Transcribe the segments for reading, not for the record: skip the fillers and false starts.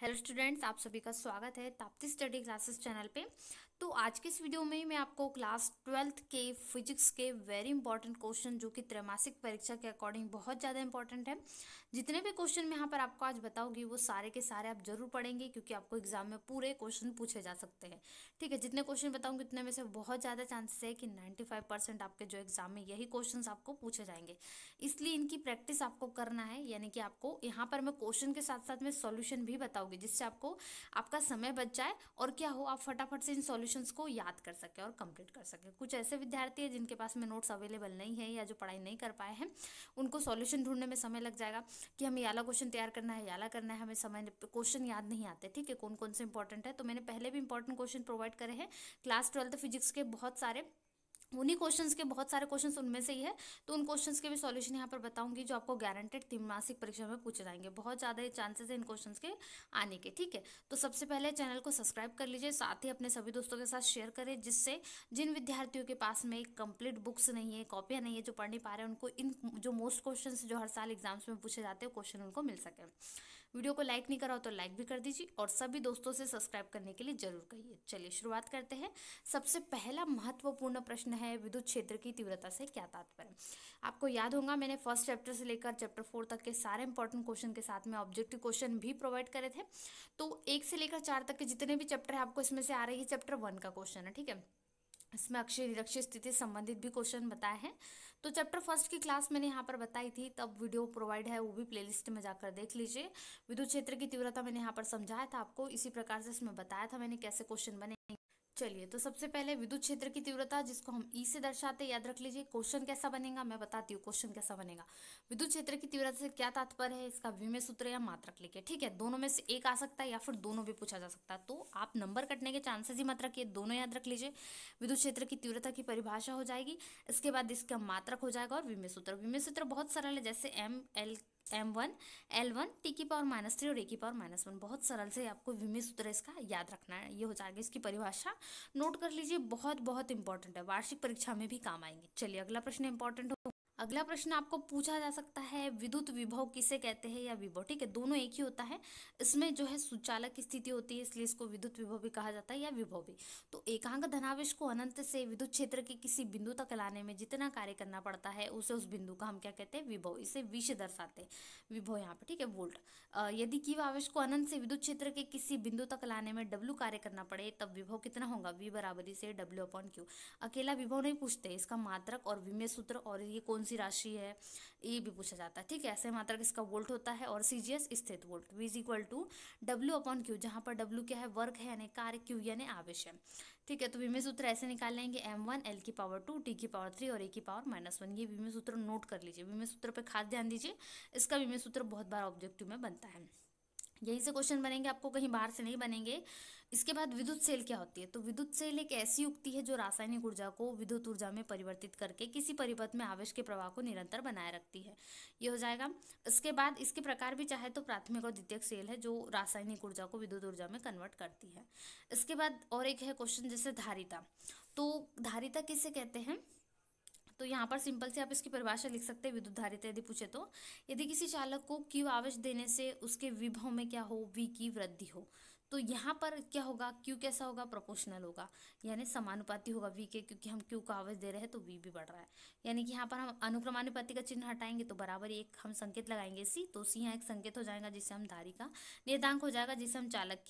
Hello students, आप सभी का स्वागत है ताप्ती स्टडी क्लासेस चैनल पे। तो आज के इस वीडियो में मैं आपको क्लास 12th के फिजिक्स के वेरी इंपॉर्टेंट क्वेश्चन जो कि त्रैमासिक परीक्षा के अकॉर्डिंग बहुत ज़्यादा इंपॉर्टेंट है। जितने भी क्वेश्चन मैं यहाँ पर आपको आज बताऊंगी वो सारे के सारे आप जरूर पढ़ेंगे, क्योंकि आपको एग्जाम में पूरे क्वेश्चन पूछे जा सकते हैं। ठीक है, जितने क्वेश्चन बताऊंगी उतने में से बहुत ज़्यादा चांसेस है कि 95% आपके जो एग्जाम में यही क्वेश्चन आपको पूछे जाएंगे। इसलिए इनकी प्रैक्टिस आपको करना है, यानी कि आपको यहाँ पर मैं क्वेश्चन के साथ साथ में सॉल्यूशन भी बताऊंगी, जिससे आपको आपका समय बच जाए और क्या हो, आप फटाफट से इन सॉल्यूशंस को याद कर सके और कंप्लीट कर सके। कुछ ऐसे विद्यार्थी हैं जिनके पास में नोट्स अवेलेबल नहीं है या जो पढ़ाई नहीं कर पाए हैं, उनको सॉल्यूशन ढूंढने में समय लग जाएगा कि हमें याला क्वेश्चन तैयार करना है, याला करना है, हमें समय क्वेश्चन याद नहीं आते। ठीक है, कौन कौन से इंपॉर्टेंट है, तो मैंने पहले भी इंपॉर्टेंट क्वेश्चन प्रोवाइड करे हैं क्लास 12th फिजिक्स के बहुत सारे, उन्हीं क्वेश्चंस के बहुत सारे क्वेश्चंस उनमें से ही है। तो उन क्वेश्चंस के भी सॉल्यूशन यहाँ पर बताऊंगी जो आपको गारंटेड त्रैमासिक परीक्षा में पूछे जाएंगे। बहुत ज़्यादा चांसेस है इन क्वेश्चंस के आने के। ठीक है, तो सबसे पहले चैनल को सब्सक्राइब कर लीजिए, साथ ही अपने सभी दोस्तों के साथ शेयर करें, जिससे जिन विद्यार्थियों के पास में कंप्लीट बुक्स नहीं है, कॉपियाँ नहीं है, जो पढ़ नहीं पा रहे हैं, उनको इन जो मोस्ट क्वेश्चन जो हर साल एग्जाम्स में पूछे जाते हैं क्वेश्चन उनको मिल सके। वीडियो को लाइक नहीं करा हो तो लाइक भी कर दीजिए और सभी दोस्तों से सब्सक्राइब करने के लिए जरूर कहिए। चलिए शुरुआत करते हैं। सबसे पहला महत्वपूर्ण प्रश्न है, विद्युत क्षेत्र की तीव्रता से क्या तात्पर्य। आपको याद होगा मैंने फर्स्ट चैप्टर से लेकर चैप्टर 4 तक के सारे इंपॉर्टेंट क्वेश्चन के साथ में ऑब्जेक्टिव क्वेश्चन भी प्रोवाइड करे थे। तो 1 से लेकर 4 तक के जितने भी चैप्टर है आपको इसमें से आ रही है चैप्टर 1 का क्वेश्चन है। ठीक है, इसमें अक्षय निरक्षीय स्थिति संबंधित भी क्वेश्चन बताए हैं। तो चैप्टर फर्स्ट की क्लास मैंने यहाँ पर बताई थी, तब वीडियो प्रोवाइड है, वो भी प्लेलिस्ट में जाकर देख लीजिए। विद्युत क्षेत्र की तीव्रता मैंने यहाँ पर समझाया था आपको, इसी प्रकार से इसमें बताया था मैंने कैसे क्वेश्चन बने। चलिए, तो सबसे पहले विद्युत क्षेत्र की तीव्रता, जिसको हम ई से दर्शाते हैं, याद रख लीजिए। क्वेश्चन कैसा बनेगा मैं बताती हूँ, क्वेश्चन कैसा बनेगा। विद्युत क्षेत्र की तीव्रता से क्या तात्पर्य है, इसका विमेय सूत्र या मात्रक लिखे। ठीक है, दोनों में से एक आ सकता है या फिर दोनों भी पूछा जा सकता है, तो आप नंबर कटने के चांसेस ही मत रखिए, दोनों याद रख लीजिए। विद्युत क्षेत्र की तीव्रता की परिभाषा हो जाएगी, इसके बाद इसका मात्रक हो जाएगा और विमेय सूत्र। विमेय सूत्र बहुत सरल है, जैसे M1 टी की पावर -3 और ए की पावर -1। बहुत सरल से आपको विमेय सूत्र इसका याद रखना है, ये हो जाएगा। इसकी परिभाषा नोट कर लीजिए, बहुत बहुत इंपॉर्टेंट है, वार्षिक परीक्षा में भी काम आएंगे। चलिए अगला प्रश्न इंपॉर्टेंट हो। अगला प्रश्न आपको पूछा जा सकता है, विद्युत विभव किसे कहते हैं या विभव। ठीक है, दोनों एक ही होता है, इसमें जो है सुचालक की स्थिति होती है, इसलिए इसको विद्युत विभव भी कहा जाता है या विभव भी। तो एकांक धनावेश को अनंत से विद्युत क्षेत्र के किसी बिंदु तक लाने में जितना कार्य करना पड़ता है उसे उस बिंदु का हम क्या कहते हैं, विभव। इसे V से दर्शाते हैं विभव यहाँ पे। ठीक है, वोल्ट। यदि की आवेश को अनंत से विद्युत क्षेत्र के किसी बिंदु तक लाने में W कार्य करना पड़े, तब विभव कितना होगा, V बराबरी से W/Q। अकेला विभव नहीं पूछते, इसका मात्रक और विमेय सूत्र और ये कौन सी राशि है ये भी पूछा जाता है। ठीक है, ऐसे मात्रक इसका वोल्ट होता है और CGS स्थित वोल्ट। V = W/Q, जहाँ पर W क्या है, वर्ग है यानी कार्य, Q यानी आवेश है। ठीक है, तो विमेय सूत्र ऐसे निकाल लेंगे, M1 L की पावर 2 T की पावर 3 और A की पावर -1। ये विमेय सूत्र नोट कर लीजिए, विमेय सूत्र पे खास ध्यान दीजिए, इसका विमेय सूत्र बहुत बार ऑब्जेक्टिव में बनता है। यही से क्वेश्चन बनेंगे, आपको कहीं बाहर से नहीं बनेंगे। इसके बाद विद्युत सेल क्या होती है, तो विद्युत सेल एक ऐसी युक्ति है जो रासायनिक ऊर्जा को विद्युत ऊर्जा में परिवर्तित करके किसी परिपथ में आवेश के प्रवाह को निरंतर बनाए रखती है। ये हो जाएगा। इसके बाद इसके प्रकार भी चाहे तो प्राथमिक और द्वितीयक सेल है जो रासायनिक ऊर्जा को विद्युत ऊर्जा में कन्वर्ट करती है। इसके बाद और एक है क्वेश्चन जैसे धारिता, तो धारिता किसे कहते हैं, तो यहाँ पर सिंपल से आप इसकी परिभाषा लिख सकते हैं विद्युत धारिता यदि पूछे तो, यदि किसी चालक को Q आवेश देने से उसके विभव में क्या हो, V की वृद्धि हो। तो यहाँ पर क्या होगा, Q कैसा होगा, प्रोपोर्शनल होगा, यानी समानुपाती होगा V के, क्योंकि हम Q का आवेश दे रहे हैं तो V भी बढ़ रहा है। यानी कि यहाँ पर हम अनुक्रमानुपाती का चिन्ह हटाएंगे तो बराबर एक हम संकेत लगाएंगे C, तो C यहाँ एक संकेत हो जाएगा जिससे हम धारी का नियतांक हो जाएगा, जिसे हम चालक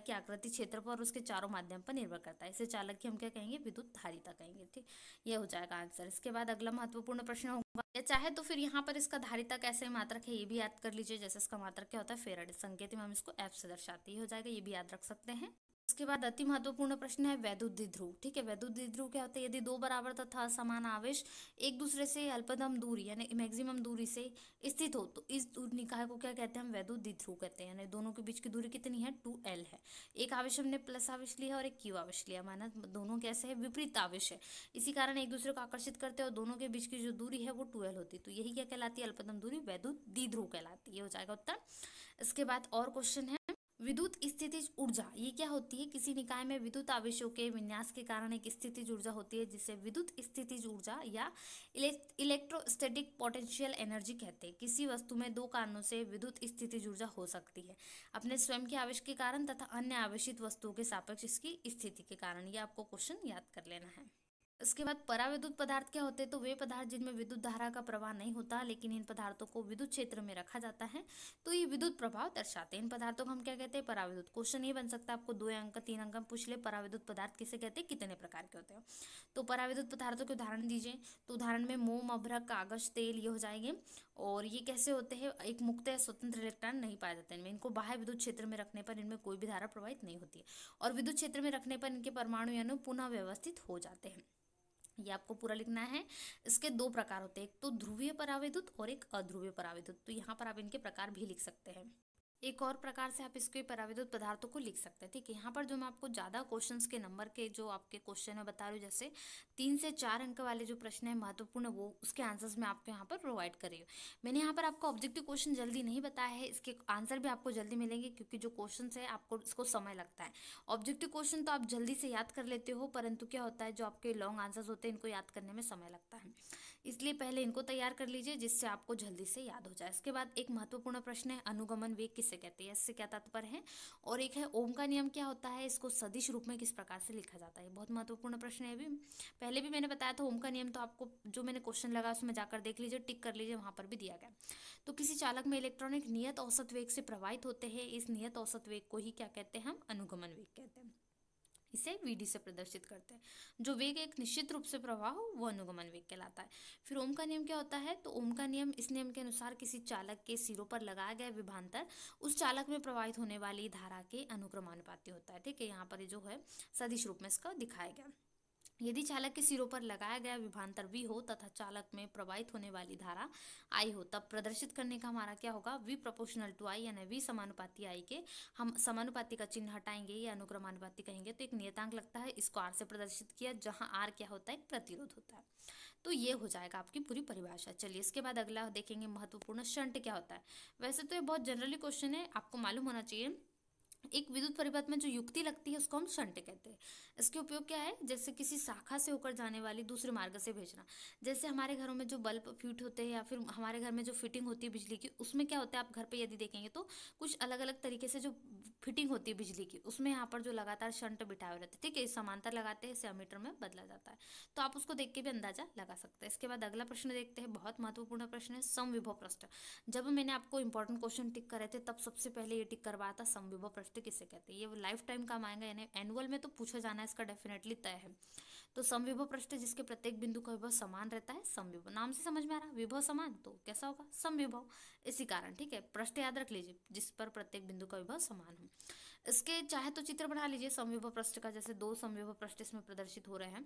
की आकृति क्षेत्र पर और उसके चारों माध्यम पर निर्भर करता है, इसे चालक की हम क्या कहेंगे, विद्युत धारिता कहेंगे। ठीक, ये हो जाएगा आंसर। इसके बाद अगला महत्वपूर्ण प्रश्न होगा, या चाहे तो फिर यहाँ पर इसका धारिता कैसे मात्रक है ये भी याद कर लीजिए। जैसे इसका मात्रक क्या होता है, फेराडे, संकेत में हम इसको F से दर्शाते हैं, हो जाएगा, ये भी याद रख सकते हैं। उसके बाद अति महत्वपूर्ण प्रश्न है वैद्युत द्विध्रुव। ठीक है, वैद्युत द्विध्रुव क्या होता है, यदि दो बराबर तथा समान आवेश एक दूसरे से अल्पतम दूरी यानी मैक्सिमम दूरी से स्थित हो, तो इस निकाय को क्या कहते हैं, हम वैद्युत द्विध्रुव कहते हैं। यानी दोनों के बीच की दूरी कितनी है, 2L है। एक आवेश हमने प्लस आवेश लिया और एक Q आवेश लिया, माना दोनों कैसे है, विपरीत आवेश है, इसी कारण एक दूसरे को आकर्षित करते हैं और दोनों के बीच की जो दूरी है वो 2L होती है, तो यही क्या कहलाती है, अल्पतम दूरी वैद्युत द्विध्रुव कहलाती है। ये हो जाएगा उत्तर। इसके बाद और क्वेश्चन है, विद्युत स्थितिज ऊर्जा ये क्या होती है? किसी निकाय में विद्युत आवेशों के विन्यास के कारण एक स्थितिज ऊर्जा होती है जिसे विद्युत स्थितिज ऊर्जा या इलेक्ट्रोस्टैटिक पोटेंशियल एनर्जी कहते हैं। किसी वस्तु में दो कारणों से विद्युत स्थितिज ऊर्जा हो सकती है, अपने स्वयं के आवेश के कारण तथा अन्य आवेशित वस्तुओं के सापेक्ष इसकी स्थिति के कारण। ये आपको क्वेश्चन याद कर लेना है। इसके बाद पराविद्युत पदार्थ क्या होते हैं? तो वे पदार्थ जिनमें विद्युत धारा का प्रवाह नहीं होता लेकिन इन पदार्थों को विद्युत क्षेत्र में रखा जाता है, तो ये विद्युत प्रभाव दर्शाते हैं। इन पदार्थों को हम क्या कहते हैं? पराविद्युत। क्वेश्चन ये बन सकता है आपको 2 अंक 3 अंक में पूछ ले, पराविद्युत पदार्थ किसे कहते हैं, कितने प्रकार के होते हैं। तो पराविद्युत पदार्थों के उदाहरण दीजिए। तो उदाहरण में मोम, अभ्रक, कागज, तेल ये हो जाएंगे। और ये कैसे होते हैं? एक मुक्त या स्वतंत्र इलेक्ट्रॉन नहीं पाए जाते इनमें। इनको बाह्य विद्युत क्षेत्र में रखने पर इनमें कोई भी धारा प्रवाहित नहीं होती है और विद्युत क्षेत्र में रखने पर इनके परमाणु यानी पुनः व्यवस्थित हो जाते हैं। ये आपको पूरा लिखना है। इसके 2 प्रकार होते हैं, एक तो ध्रुवीय पराविद्युत और एक अध्रुवीय पराविद्युत। तो यहाँ पर आप इनके प्रकार भी लिख सकते हैं। एक और प्रकार से आप इसके पराविद्युत पदार्थों को लिख सकते हैं। ठीक है, यहाँ पर जो मैं आपको ज़्यादा क्वेश्चंस के नंबर के जो आपके क्वेश्चन है बता रही हूँ, जैसे 3 से 4 अंक वाले जो प्रश्न है महत्वपूर्ण, वो उसके आंसर्स मैं आपको यहाँ पर प्रोवाइड कर रही हूँ। मैंने यहाँ पर आपको ऑब्जेक्टिव क्वेश्चन जल्दी नहीं बताया है, इसके आंसर भी आपको जल्दी मिलेंगे क्योंकि जो क्वेश्चन है आपको इसको समय लगता है। ऑब्जेक्टिव क्वेश्चन तो आप जल्दी से याद कर लेते हो, परंतु क्या होता है जो आपके लॉन्ग आंसर्स होते हैं इनको याद करने में समय लगता है, इसलिए पहले इनको तैयार कर लीजिए जिससे आपको जल्दी से याद हो जाए। इसके बाद एक महत्वपूर्ण प्रश्न है, अनुगमन वेग किसे कहते हैं, इससे क्या तात्पर्य है। और एक है ओम का नियम क्या होता है, इसको सदिश रूप में किस प्रकार से लिखा जाता है। बहुत महत्वपूर्ण प्रश्न है। भी पहले भी मैंने बताया था ओम का नियम, तो आपको जो मैंने क्वेश्चन लगा उसमें जाकर देख लीजिए, टिक कर लीजिए, वहां पर भी दिया गया। तो किसी चालक में इलेक्ट्रॉन एक नियत औसत वेग से प्रवाहित होते हैं, इस नियत औसत वेग को ही क्या कहते हैं, हम अनुगमन वेग कहते हैं। इसे वीडी से प्रदर्शित करते हैं। जो वेग एक निश्चित रूप से प्रवाह हो वो अनुगमन वेग कहलाता है। फिर ओम का नियम क्या होता है, तो ओम का नियम, इस नियम के अनुसार किसी चालक के सिरों पर लगाया गया विभवांतर उस चालक में प्रवाहित होने वाली धारा के अनुक्रमानुपाती होता है। ठीक है, यहाँ पर जो है सदिश रूप में इसका दिखाया गया। यदि चालक के सिरों पर लगाया गया विभवांतर V हो तथा चालक में प्रवाहित होने वाली धारा I हो, तब प्रदर्शित करने का हमारा क्या होगा, V प्रोपोर्शनल टू I यानी V समानुपाती I के। हम समानुपाती का चिन्ह हटाएंगे या अनुक्रमानुपाती कहेंगे, तो एक नियतांक लगता है, इसको R से प्रदर्शित किया, जहां R क्या होता है, प्रतिरोध होता है। तो ये हो जाएगा आपकी पूरी परिभाषा। चलिए इसके बाद अगला देखेंगे महत्वपूर्ण शंट क्या होता है। वैसे तो ये बहुत जनरली क्वेश्चन है, आपको मालूम होना चाहिए। एक विद्युत परिपथ में जो युक्ति लगती है उसको हम शंट कहते हैं। इसके उपयोग क्या है, जैसे किसी शाखा से होकर जाने वाली दूसरे मार्ग से भेजना। जैसे हमारे घरों में जो बल्ब फिट होते हैं या फिर हमारे घर में जो फिटिंग होती है बिजली की, उसमें क्या होता है, आप घर पे यदि देखेंगे तो कुछ अलग अलग तरीके से जो फिटिंग होती है बिजली की, उसमें यहाँ पर जो लगातार शंट बिठाए हुए रहते हैं। ठीक है, समांतर लगाते हैं, इसे अमीटर में बदला जाता है, तो आप उसको देख के भी अंदाजा लगा सकते हैं। इसके बाद अगला प्रश्न देखते हैं, बहुत महत्वपूर्ण प्रश्न है, समविभव पृष्ठ। जब मैंने आपको इंपॉर्टेंट क्वेश्चन टिक करे थे तब सबसे पहले ये टिक करवाया था, समविभव पृष्ठ किसे कहते हैं। ये लाइफ टाइम काम आएगा, यानी एनुअल में तो पूछा जाना है, इसका डेफिनेटली तय है। तो समविभव पृष्ठ जिसके प्रत्येक बिंदु का विभव समान रहता है, समविभव। नाम से समझ में आ रहा, विभव समान तो कैसा होगा, समविभव, इसी कारण। ठीक है, पृष्ठ याद रख लीजिए जिस पर प्रत्येक बिंदु का विभव समान हो। इसके चाहे तो चित्र बना लीजिए समविभव पृष्ठ का, जैसे 2 समविभव पृष्ठ इसमें प्रदर्शित हो रहे हैं।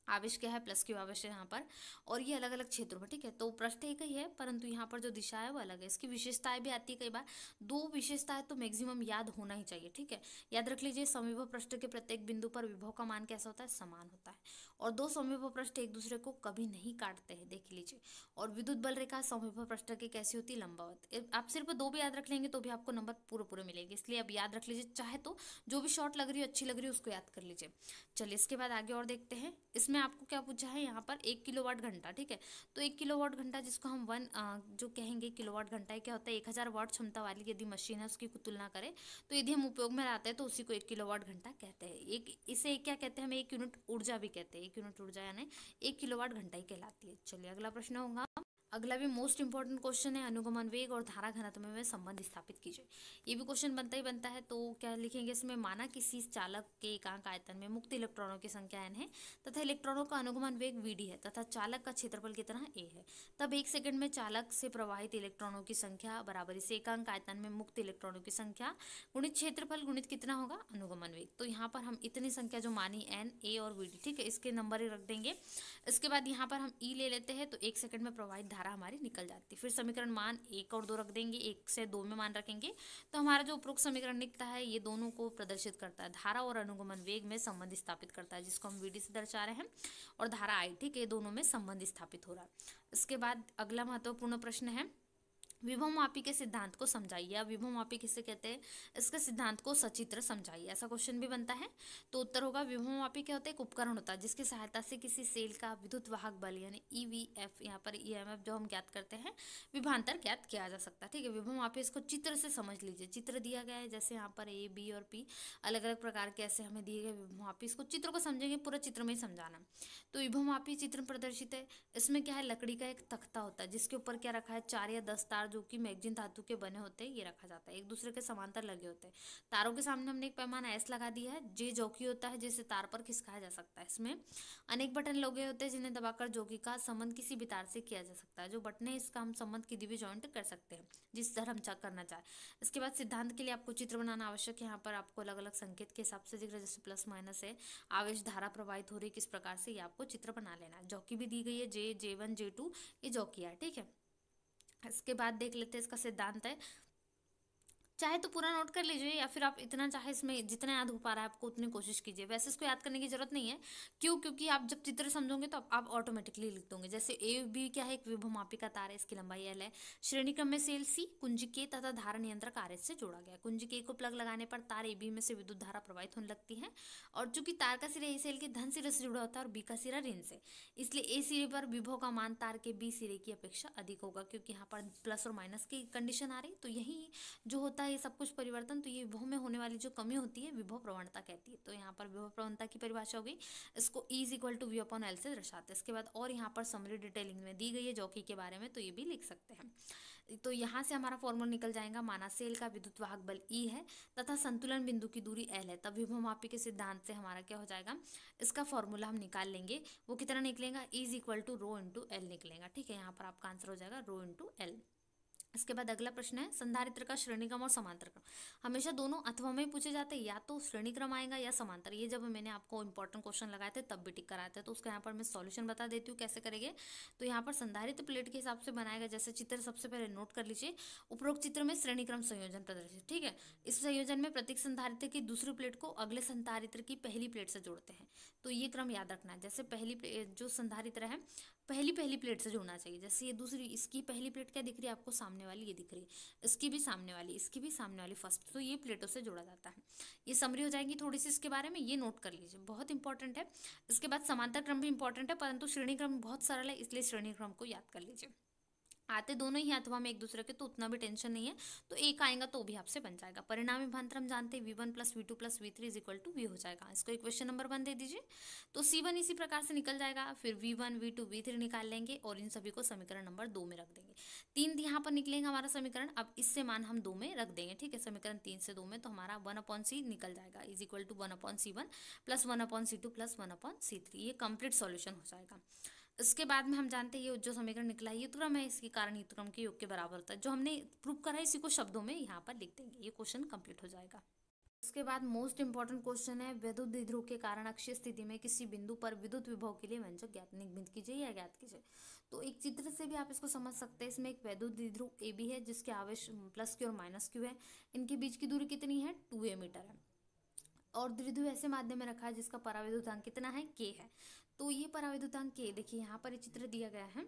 आवेश क्या है, प्लस क्यू आवेश है यहाँ पर, और ये अलग अलग क्षेत्रों में। ठीक है, तो पृष्ठ एक ही है परंतु यहाँ पर जो दिशा है वो अलग है। इसकी विशेषताएं भी आती है कई बार, 2 विशेषताएं तो मैक्सिमम याद होना ही चाहिए। ठीक है, याद रख लीजिए, समविभव पृष्ठ के प्रत्येक बिंदु पर विभव का मान कैसा होता है, समान होता है। और 2 समविभव पृष्ठ एक दूसरे को कभी नहीं काटते हैं, देख लीजिए। और विद्युत बल रेखा समविभव पृष्ठ की कैसी होती है, लंबवत। आप सिर्फ 2 भी याद रख लेंगे तो भी आपको नंबर पूरे पूरे मिलेंगे, इसलिए अब याद रख लीजिए। चाहे तो जो भी शॉर्ट लग रही हो, अच्छी लग रही हो, उसको याद कर लीजिए। चलिए इसके बाद आगे और देखते हैं। इसमें आपको क्या पूछा है, यहाँ पर 1 किलोवाट घंटा। ठीक है, तो 1 किलोवाट घंटा जिसको हम जो कहेंगे किलोवाट घंटा, क्या होता है, 1000 वाट क्षमता वाली यदि मशीन है उसकी तुलना करें तो यदि हम उपयोग में लाते हैं तो उसी को 1 किलोवाट घंटा कहते हैं। इसे क्या कहते हैं, हम 1 यूनिट ऊर्जा भी कहते हैं। 1 यूनिट ऊर्जा यानी 1 किलोवाट घंटा ही कहलाती है। चलिए अगला प्रश्न होगा, अगला भी मोस्ट इंपॉर्टेंट क्वेश्चन है, अनुगमन वेग और धारा घनत्व में संबंध स्थापित कीजिए। ये भी क्वेश्चन बनता ही बनता है। तो क्या लिखेंगे इसमें, माना किसी चालक के एकांक आयतन में मुक्त इलेक्ट्रॉनों की संख्या n है तथा इलेक्ट्रॉनों का अनुगमन वेग vd है तथा चालक का क्षेत्रफल कितना a है, तब 1 सेकंड में चालक से प्रवाहित इलेक्ट्रॉनों की संख्या बराबर इस एकांक आयतन में मुक्त इलेक्ट्रॉनों की संख्या गुणित क्षेत्रफल गुणित कितना होगा, अनुगमन वेग। तो यहाँ पर हम इतनी संख्या जो मानी n, a और vd, ठीक है, इसके नंबर ही रख देंगे। इसके बाद यहाँ पर हम e ले लेते हैं, तो 1 सेकंड में प्रवाहित धारा हमारी निकल जाती है। फिर समीकरण मान 1 और 2 रख देंगे, 1 से 2 में मान रखेंगे, तो हमारा जो उपरोक्त समीकरण निकलता है ये दोनों को प्रदर्शित करता है, धारा और अनुगमन वेग में संबंध स्थापित करता है, जिसको हम vd से दर्शा रहे हैं, और धारा i, ठीक है, दोनों में संबंध स्थापित हो रहा है। इसके बाद अगला महत्वपूर्ण प्रश्न है, विभव मापी के सिद्धांत को समझाइए, या विभव मापी किसे कहते हैं, इसके सिद्धांत को सचित्र समझाइए, ऐसा क्वेश्चन भी बनता है। तो उत्तर होगा विभव मापी क्या होता है, एक उपकरण होता है जिसकी सहायता से किसी सेल का विद्युत वाहक बल यानी ईवीएफ, यहाँ पर ईएमएफ जो हम ज्ञात करते हैं, विभवांतर ज्ञात किया जा सकता है। ठीक है, विभव मापी इसको चित्र से समझ लीजिए, चित्र दिया गया है जैसे यहाँ पर ए बी और पी अलग अलग प्रकार के ऐसे हमें दिए गए विभव मापी, इसको चित्र को समझेंगे, पूरा चित्र में ही समझाना। तो विभव मापी चित्र में प्रदर्शित है। इसमें क्या है, लकड़ी का एक तख्ता होता है जिसके ऊपर क्या रखा है, 4 या 10 तार जो कि मैग्नीशियम धातु के बने होते हैं, ये रखा जाता है, एक दूसरे के समांतर लगे होते हैं। तारों के सामने हमने एक पैमाना एस लगा दिया है, जे जौकी होता है जिसे तार पर खिसकाया जा सकता है। इसमें अनेक बटन लगे होते हैं जिन्हें दबाकर जौकी का संबंध किसी भी तार से किया जा सकता है। जो बटन है इसका हम संबंध किसी भी जॉइंट कर सकते हैं जिस तरह हम करना चाहे। इसके बाद सिद्धांत के लिए आपको चित्र बनाना आवश्यक है। यहाँ पर आपको अलग अलग संकेत के हिसाब से दिख रहा है, जैसे प्लस माइनस है, आवेश धारा प्रवाहित हो रही है, किस प्रकार से ये आपको चित्र बना लेना है। जौकी भी दी गई है, J1 J2 ये जौकी है। ठीक है, इसके बाद देख लेते हैं इसका सिद्धांत है। चाहे तो पूरा नोट कर लीजिए, या फिर आप इतना चाहे इसमें जितना याद हो पा रहा है आपको उतनी कोशिश कीजिए। वैसे इसको याद करने की जरूरत नहीं है, क्यों, क्योंकि आप जब चित्र समझोगे तो आप ऑटोमेटिकली लिख दोगे। जैसे ए बी क्या है, एक विभव मापी का तार है, इसकी लंबाई एल है, श्रेणी क्रम में सेल सी कुंजी के तथा धारा नियंत्रक आर एस से जोड़ा गया। कुंजी के को प्लग लगाने पर तार ए बी में से विद्युत धारा प्रवाहित होने लगती है, और चूंकि तार का सिरा ए सेल के धन सिरे से जुड़ा होता है और बी का सिरा ऋण से, इसलिए ए सिरे पर विभव का मान तार के बी सिरे की अपेक्षा अधिक होगा, क्योंकि यहाँ पर प्लस और माइनस की कंडीशन आ रही। तो यही जो होता है ये सब कुछ परिवर्तन, तो ये विभव में होने वाली जो कमी होती है विभव प्रवणता कहती है। तो यहाँ पर विभव प्रवणता की परिभाषा होगी, इसको E इक्वल टू V/L से दर्शाते हैं। इसके बाद और यहाँ पर समरी डिटेलिंग में दी गई है जौकी के बारे में, तो ये भी लिख सकते हैं। तो यहाँ से हमारा फॉर्मूला निकल जाएगा, माना सेल का विद्युत वाहक बल E है तथा संतुलन बिंदु की दूरी L है, तब विभव मापी के सिद्धांत से हमारा क्या हो जाएगा, इसका फॉर्मूला हम निकाल लेंगे। वो कितना निकलेगा, E equal to rho into L निकलेगा। ठीक है, यहाँ पर आपका आंसर हो जाएगा रो इंटू एल। इसके बाद अगला प्रश्न है, संधारित्र का श्रेणी क्रम और समांतर क्रम। हमेशा दोनों अथवा में पूछे जाते हैं, या तो श्रेणी क्रम आएगा या समांतर। ये जब मैंने आपको इंपॉर्टेंट क्वेश्चन लगाए थे तब भी टिक कराए थे। तो उसका यहाँ पर मैं सॉल्यूशन बता देती हूँ कैसे करेंगे। तो यहाँ पर संधारित्र प्लेट के हिसाब से बनाएगा, जैसे चित्र सबसे पहले नोट कर लीजिए। उपरोक्त चित्र में श्रेणी क्रम संयोजन प्रदर्शित। ठीक है, इस संयोजन में प्रत्येक संधारित्र की दूसरी प्लेट को अगले संधारित्र की पहली प्लेट से जोड़ते हैं। तो ये क्रम याद रखना है। जैसे पहली जो संधारित्र है पहली प्लेट से जुड़ना चाहिए। जैसे ये दूसरी, इसकी पहली प्लेट क्या दिख रही है आपको, सामने वाली ये दिख रही है, इसकी भी सामने वाली, इसकी भी सामने वाली फर्स्ट, तो ये प्लेटों से जोड़ा जाता है। ये समरी हो जाएगी थोड़ी सी इसके बारे में, ये नोट कर लीजिए, बहुत इंपॉर्टेंट है। इसके बाद समांतर क्रम भी इंपॉर्टेंट है, परंतु श्रेणी क्रम बहुत सरल है, इसलिए श्रेणी क्रम को याद कर लीजिए। आते दोनों ही अथवा में एक दूसरे के, तो उतना भी टेंशन नहीं है। तो एक आएगा तो भी आपसे बन जाएगा। परिणामी भांतर हम जानते हैं V1 + V2 + V3 is equal to V हो जाएगा। इसको इक्वेशन नंबर 1 दे दीजिए। तो C1 इसी प्रकार से निकल जाएगा, फिर V1 V2 V3 निकाल लेंगे और इन सभी को समीकरण नंबर 2 में रख देंगे। 3 यहाँ पर निकलेगा हमारा समीकरण, अब इससे मान हम 2 में रख देंगे। ठीक है, समीकरण 3 से 2 में, तो हमारा 1/C निकल जाएगा is equal to 1/C1 + 1/C2 + 1/C3। ये कंप्लीट सॉल्यूशन हो जाएगा। इसके बाद में हम जानते हैं ये जो समीकरण निकला है युतक्रम है, इसके कारण युतक्रम के योग के बराबर होता है। जो हमने प्रूव करा है इसी को शब्दों में यहाँ पर लिख देंगे, ये क्वेश्चन कंप्लीट हो जाएगा। उसके बाद मोस्ट इंपॉर्टेंट क्वेश्चन है, विद्युत द्विध्रुव के कारण अक्षीय स्थिति में किसी बिंदु पर विद्युत विभव के लिए व्यंजक ज्ञात निगमित कीजिए या ज्ञात कीजिए। तो एक चित्र से भी आप इसको समझ सकते हैं। इसमें एक विद्युत द्विध्रुव ए बी है जिसके आवेश प्लस क्यू और माइनस क्यू है। इनके बीच की दूरी कितनी है, 2a मीटर है, और द्विध्रुव ऐसे माध्यम में रखा है जिसका पराविद्युतांक कितना है, k है। तो ये पराविद्युतांक k, देखिए यहाँ पर ये चित्र दिया गया है,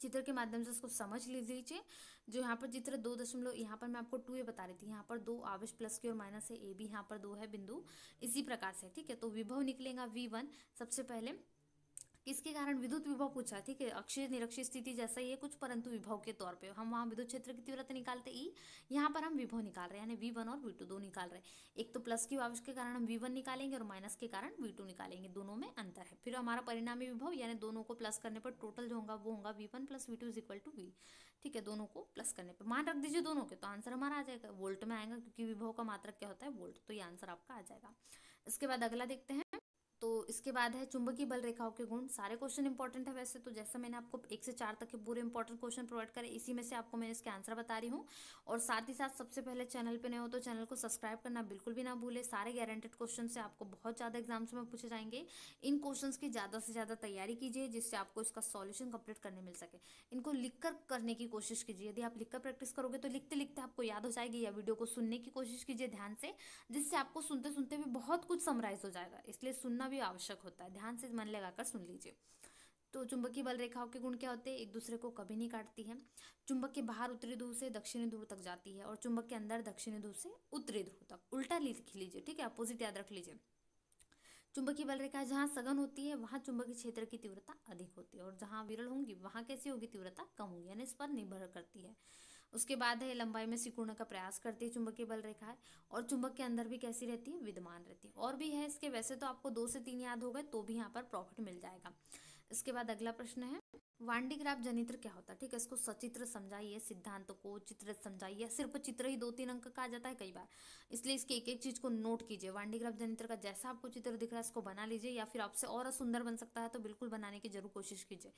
चित्र के माध्यम से इसको समझ लीजिए। जो यहाँ पर चित्र 2 यहाँ पर मैं आपको 2a बता रही थी, यहाँ पर 2 आवेश प्लस की और माइनस है, ए बी यहाँ पर 2 है बिंदु, इसी प्रकार से। ठीक है, तो विभव निकलेगा V1 सबसे पहले, किसके कारण विद्युत विभव पूछा है। ठीक है, अक्षीय निरक्षीय स्थिति जैसा ही है कुछ, परंतु विभव के तौर पे हम वहाँ विद्युत क्षेत्र की तीव्रता निकालते ई, यहाँ पर हम विभव निकाल रहे हैं, यानी V1 और V2 दो निकाल रहे हैं। एक तो प्लस की आवेश के कारण हम V1 निकालेंगे और माइनस के कारण V2 निकालेंगे, दोनों में अंतर है। फिर हमारा परिणामी विभव, यानी दोनों को प्लस करने पर टोटल जो होगा वो होगा V1 + V2 is equal to V। ठीक है, दोनों को प्लस करने पर मान रख दीजिए दोनों के, तो आंसर हमारा आ जाएगा, वोल्ट में आएगा, क्योंकि विभव का मात्रक क्या होता है, वोल्ट। तो ये आंसर आपका आ जाएगा। इसके बाद अगला देखते हैं। तो इसके बाद है चुंबकीय बल रेखाओं के गुण। सारे क्वेश्चन इंपॉर्टेंट है वैसे तो, जैसा मैंने आपको 1 से 4 तक के पूरे इंपॉर्टेंट क्वेश्चन प्रोवाइड करे, इसी में से आपको मैं इसके आंसर बता रही हूँ। और साथ ही साथ सबसे पहले चैनल पे नए हो तो चैनल को सब्सक्राइब करना बिल्कुल भी ना भूले। सारे गारंटेड क्वेश्चन से आपको बहुत ज़्यादा एग्जाम्स में पूछे जाएंगे। इन क्वेश्चन की ज़्यादा से ज़्यादा तैयारी कीजिए, जिससे आपको इसका सॉल्यूशन कंप्लीट करने मिल सके। इनको लिखकर करने की कोशिश कीजिए। यदि आप लिखकर प्रैक्टिस करोगे तो लिखते लिखते आपको याद हो जाएगी, या वीडियो को सुनने की कोशिश कीजिए ध्यान से, जिससे आपको सुनते सुनते भी बहुत कुछ समराइज हो जाएगा। इसलिए सुनना भी आवश्यक होता है, ध्यान से मन लगाकर सुन लीजिए। तो चुंबकीय बल रेखाओं के गुण क्या होते हैं? एक दूसरे को कभी नहीं काटती है, चुंबक के बाहर उत्तरी ध्रुव से दक्षिणी ध्रुव तक जाती है, और चुंबक के अंदर दक्षिणी ध्रुव से उत्तरी ध्रुव तक। उल्टा लिख लीजिए, ठीक है, अपोजिट याद रख लीजिए। चुंबकीय बल रेखा जहाँ सघन होती है वहाँ चुंबकीय क्षेत्र की तीव्रता अधिक होती है, और जहाँ विरल होंगी वहाँ कैसी होगी? तीव्रता कम होगी, यानी इस पर निर्भर करती है। उसके बाद है लंबाई में सिकुड़ने का प्रयास करती है चुंबकीय बल रेखा है, और चुंबक के अंदर भी कैसी रहती है? विद्यमान रहती है। और भी है इसके, वैसे तो आपको 2 से 3 याद हो गए तो भी यहाँ पर प्रॉफिट मिल जाएगा। इसके बाद अगला प्रश्न है, वांडीग्राफ जनित्र क्या होता है? ठीक है, इसको सचित्र समझाइए, सिद्धांत को चित्रित समझाइए। सिर्फ चित्र ही 2-3 अंक का आ जाता है कई बार, इसलिए इसकी एक एक चीज को नोट कीजिए। वांडीग्राफ जनित्र का जैसा आपको चित्र दिख रहा है इसको बना लीजिए, या फिर आपसे और सुंदर बन सकता है तो बिल्कुल बनाने की जरूर कोशिश कीजिए,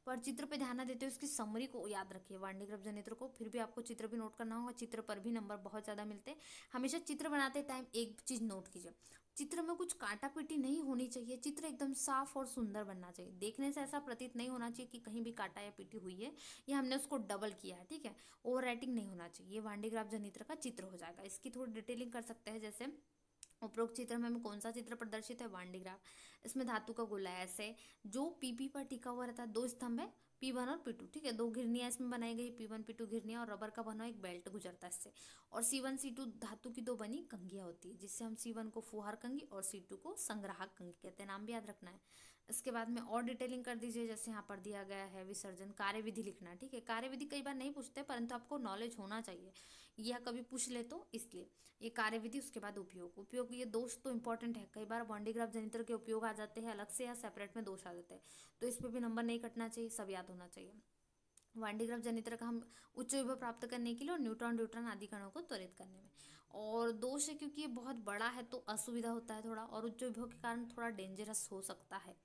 पर चित्र पे ध्यान न देते हुए इसकी समरी को याद रखिए वांडीग्राफ जनित्र को। फिर भी आपको चित्र भी नोट करना होगा, चित्र पर भी नंबर बहुत ज्यादा मिलते हैं। हमेशा चित्र बनाते टाइम एक चीज नोट कीजिए, चित्र में कुछ काटा पीटी नहीं होनी चाहिए, चित्र एकदम साफ और सुंदर बनना चाहिए। देखने से ऐसा प्रतीत नहीं होना चाहिए कि कहीं भी काटा या पीटी हुई है या हमने उसको डबल किया है, ठीक है, ओवर राइटिंग नहीं होना चाहिए। ये वांडीग्राफ जनित्र का चित्र हो जाएगा। इसकी थोड़ी डिटेलिंग कर सकते हैं, जैसे उपरोक्त चित्र में हमें कौन सा चित्र प्रदर्शित है? वांडीग्राफ। इसमें धातु का गोला ऐसे जो पीपी पर टिका हुआ रहता है, 2 स्तंभ है P1 और P2, ठीक है, 2 घिरनियां इसमें बनाई गई, P1 P2 घिरनियां, और रबर का बना एक बेल्ट गुजरता है इससे, और C1 C2 धातु की 2 बनी कंघियां होती है, जिससे हम C1 को फुहार कंघी और C2 को संग्राहक कंघी कहते हैं। नाम भी याद रखना है। इसके बाद में और डिटेलिंग कर दीजिए, जैसे यहाँ पर दिया गया है विसर्जन कार्यविधि लिखना है, ठीक है। कार्यविधि कई बार नहीं पूछते, परंतु आपको नॉलेज होना चाहिए, यह कभी पूछ ले तो इसलिए ये कार्यविधि। उसके बाद उपयोग, उपयोग ये दोष तो इंपॉर्टेंट है, कई बार वांडीग्राफ जनित्र के उपयोग आ जाते हैं अलग से या सेपरेट में दोष आ जाते हैं, तो इस पर भी नंबर नहीं कटना चाहिए, सब याद होना चाहिए। वांडीग्राफ जनित्र का हम उच्च विभव प्राप्त करने के लिए और न्यूट्रॉन ड्यूट्रॉन आदि कणों को त्वरित करने में। और दोष है क्योंकि ये बहुत बड़ा है तो असुविधा होता है थोड़ा, और उच्च विभव के कारण थोड़ा डेंजरस हो सकता है।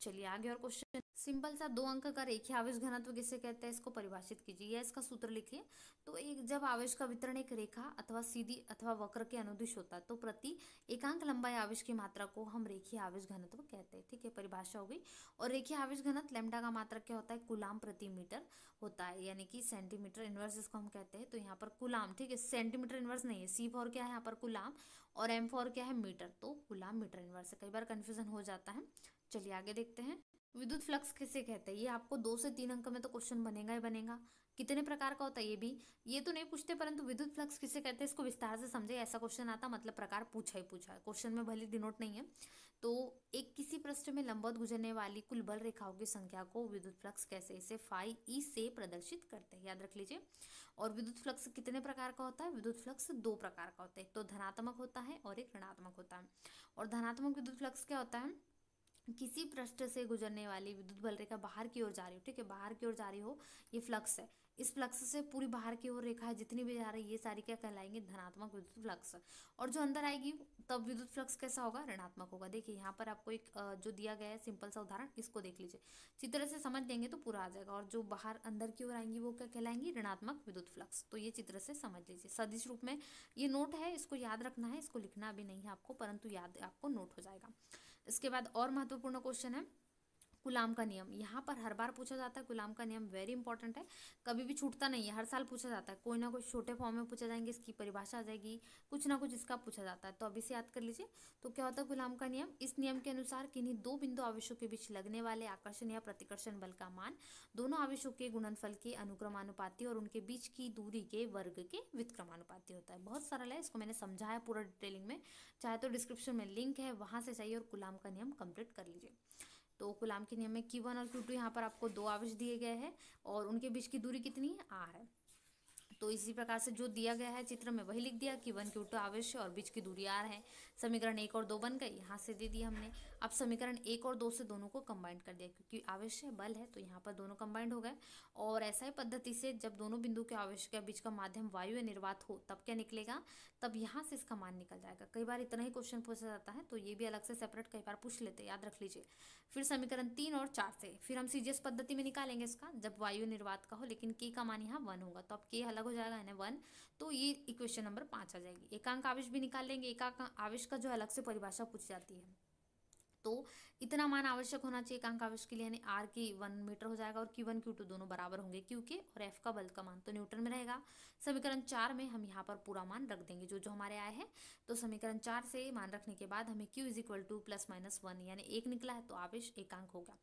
चलिए आगे और क्वेश्चन, सिंपल सा 2 अंक का रेखीय आवेश घनत्व किसे कहते हैं? इसको परिभाषित कीजिए, या इसका सूत्र लिखिए। तो एक जब आवेश का वितरण एक रेखा अथवा सीधी अथवा वक्र के अनुदिश होता है तो प्रति एकांक लंबाई आवेश की मात्रा को हम रेखीय आवेश घनत्व कहते हैं, ठीक है, परिभाषा हो गई। और रेखीय आवेश घनत्व लैम्डा का मात्रक क्या होता है? कूलाम प्रति मीटर होता है, यानी कि सेंटीमीटर इनवर्स इसको हम कहते हैं। तो यहाँ पर कूलाम, ठीक है, सेंटीमीटर इनवर्स नहीं है, C फॉर क्या है यहाँ पर? कूलाम, और M फॉर क्या है? मीटर, तो कूलाम मीटर इनवर्स है, कई बार कंफ्यूजन हो जाता है। चलिए आगे देखते हैं, विद्युत फ्लक्स किसे कहते हैं? ये आपको 2 से 3 अंक में तो क्वेश्चन बनेगा ही बनेगा। कितने प्रकार का होता है ये तो नहीं पूछते, परंतु विद्युत फ्लक्स किसे कहते हैं इसको विस्तार से समझे, ऐसा क्वेश्चन आता मतलब प्रकार पूछा ही पूछा है, क्वेश्चन में भले डिनोट नहीं है। तो एक किसी पृष्ठ में लंबवत गुजरने वाली कुल बल रेखाओं की संख्या को विद्युत फ्लक्स कैसे इसे फाई ई से प्रदर्शित करते हैं, याद रख लीजिए। और विद्युत फ्लक्स कितने प्रकार का होता है? विद्युत फ्लक्स 2 प्रकार का होता है, एक तो धनात्मक होता है और एक ऋणात्मक होता है। और धनात्मक विद्युत फ्लक्स क्या होता है? किसी पृष्ठ से गुजरने वाली विद्युत बल रेखा बाहर की ओर जा रही हो, ठीक है, बाहर की ओर जा रही हो, ये फ्लक्स है, इस फ्लक्स से पूरी बाहर की ओर रेखा जितनी भी जा रही है ये सारी क्या कहलाएंगे? धनात्मक विद्युत फ्लक्स। और जो अंदर आएगी तब विद्युत फ्लक्स कैसा होगा? ऋणात्मक होगा। देखिए यहाँ पर आपको एक जो दिया गया है सिंपल सा उदाहरण, इसको देख लीजिए, चित्र से समझ लेंगे तो पूरा आ जाएगा। और जो बाहर अंदर की ओर आएंगी वो क्या कहलाएंगी? ऋणात्मक विद्युत फ्लक्स। तो ये चित्र से समझ लीजिए, सदिश रूप में ये नोट है, इसको याद रखना है, इसको लिखना भी नहीं है आपको, परंतु याद आपको नोट हो जाएगा। इसके बाद और महत्वपूर्ण क्वेश्चन है कूलाम का नियम। यहाँ पर हर बार पूछा जाता है कूलाम का नियम, वेरी इंपॉर्टेंट है, कभी भी छूटता नहीं है, हर साल पूछा जाता है, कोई ना कोई छोटे फॉर्म में पूछा जाएंगे, इसकी परिभाषा आ जाएगी, कुछ ना कुछ इसका पूछा जाता है, तो अभी से याद कर लीजिए। तो क्या होता है कूलाम का नियम? इस नियम के अनुसार किन्हीं 2 बिंदु आवेशों के बीच लगने वाले आकर्षण या प्रतिकर्षण बल का मान दोनों आवेशों के गुणनफल के अनुक्रमानुपाती और उनके बीच की दूरी के वर्ग के व्युत्क्रमानुपाती होता है। बहुत सरल है, इसको मैंने समझाया पूरा डिटेलिंग में, चाहे तो डिस्क्रिप्शन में लिंक है वहां से जाइए और कूलाम का नियम कंप्लीट कर लीजिए। तो कूलाम के नियम में Q1 और Q2 यहाँ पर आपको 2 आवेश दिए गए हैं और उनके बीच की दूरी कितनी है? R है। तो इसी प्रकार से जो दिया गया है चित्र में वही लिख दिया, Q1 Q2 आवेश है और बीच की दूरी R है। समीकरण 1 और 2 बन गए, यहाँ से दे दिया हमने। अब समीकरण 1 और 2 से दोनों को कंबाइन कर दिया, क्योंकि आवेश है बल है तो यहाँ पर दोनों कंबाइंड हो गए। और ऐसा ही पद्धति से जब दोनों बिंदु के आवेश के बीच का माध्यम वायु या निर्वात हो तब क्या निकलेगा? तब यहाँ से इसका मान निकल जाएगा। कई बार इतना ही क्वेश्चन पूछा जाता है तो ये भी अलग से सेपरेट कई बार पूछ लेते हैं, याद रख लीजिए। फिर समीकरण 3 और 4 से फिर हम सीजीएस पद्धति में निकालेंगे इसका, जब वायु निर्वात का हो, लेकिन के का मान यहाँ 1 होगा, तो अब के अलग हो जाएगा यानी 1, तो ये इक्वेशन नंबर 5 आ जाएगी। एकांक आवेश भी निकाल लेंगे, एकांक आवेश का जो अलग से परिभाषा पूछ जाती है, तो इतना मान आवश्यक होना चाहिए एकांक आवेश के लिए, यानी R की 1 मीटर हो जाएगा और Q1 Q2 दोनों बराबर होंगे Q के, और F का बल का मान तो न्यूटन में रहेगा। समीकरण 4 में हम यहाँ पर पूरा मान रख देंगे जो जो हमारे आए हैं। तो समीकरण 4 से मान रखने के बाद हमें Q = ±1 यानी 1 निकला है, तो आवेश एकांक हो गया।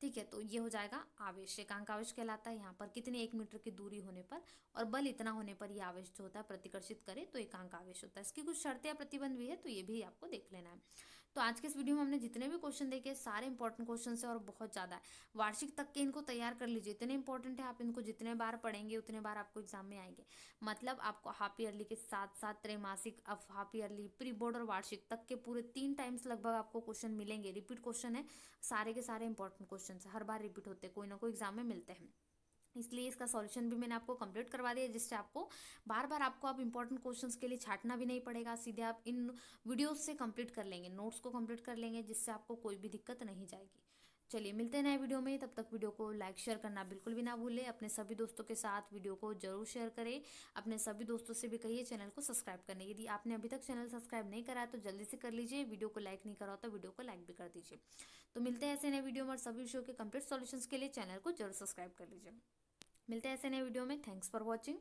ठीक है, तो ये हो जाएगा आवेश। एकांक आवेश कहलाता है। यहाँ पर कितने 1 मीटर की दूरी होने पर और बल इतना होने पर ये आवेश जो होता है प्रतिकर्षित करे तो एकांक आवेश होता है। इसकी कुछ शर्तें या प्रतिबंध भी है, तो ये भी आपको देख लेना है। तो आज के इस वीडियो में हमने जितने भी क्वेश्चन देखे सारे इंपॉर्टेंट क्वेश्चन है और बहुत ज़्यादा है। वार्षिक तक के इनको तैयार कर लीजिए, इतने इंपॉर्टेंट है। आप इनको जितने बार पढ़ेंगे उतने बार आपको एग्जाम में आएंगे। मतलब आपको हाफ ईयरली के साथ साथ त्रैमासिक, अब हाफ ईयरली, प्री बोर्ड और वार्षिक तक के पूरे 3 टाइम्स लगभग आपको क्वेश्चन मिलेंगे। रिपीट क्वेश्चन है, सारे के सारे इंपॉर्टेंट क्वेश्चन हर बार रिपीट होते हैं, कोई ना कोई एग्जाम में मिलते हैं। इसलिए इसका सॉल्यूशन भी मैंने आपको कंप्लीट करवा दिया, जिससे आपको बार बार आपको अब इंपॉर्टेंट क्वेश्चंस के लिए छाटना भी नहीं पड़ेगा। सीधे आप इन वीडियोस से कंप्लीट कर लेंगे, नोट्स को कंप्लीट कर लेंगे, जिससे आपको कोई भी दिक्कत नहीं जाएगी। चलिए मिलते हैं नए वीडियो में, तब तक वीडियो को लाइक शेयर करना बिल्कुल भी ना भूलें। अपने सभी दोस्तों के साथ वीडियो को जरूर शेयर करें। अपने सभी दोस्तों से भी कहिए चैनल को सब्सक्राइब करने। यदि आपने अभी तक चैनल सब्सक्राइब नहीं करा तो जल्दी से कर लीजिए। वीडियो को लाइक नहीं करा तो वीडियो को लाइक भी कर दीजिए। तो मिलते हैं ऐसे नए वीडियो में, और सभी विषयों के कंप्लीट सॉल्यूशंस के लिए चैनल को जरूर सब्सक्राइब कर लीजिए। मिलते हैं ऐसे नए वीडियो में। Thanks for watching.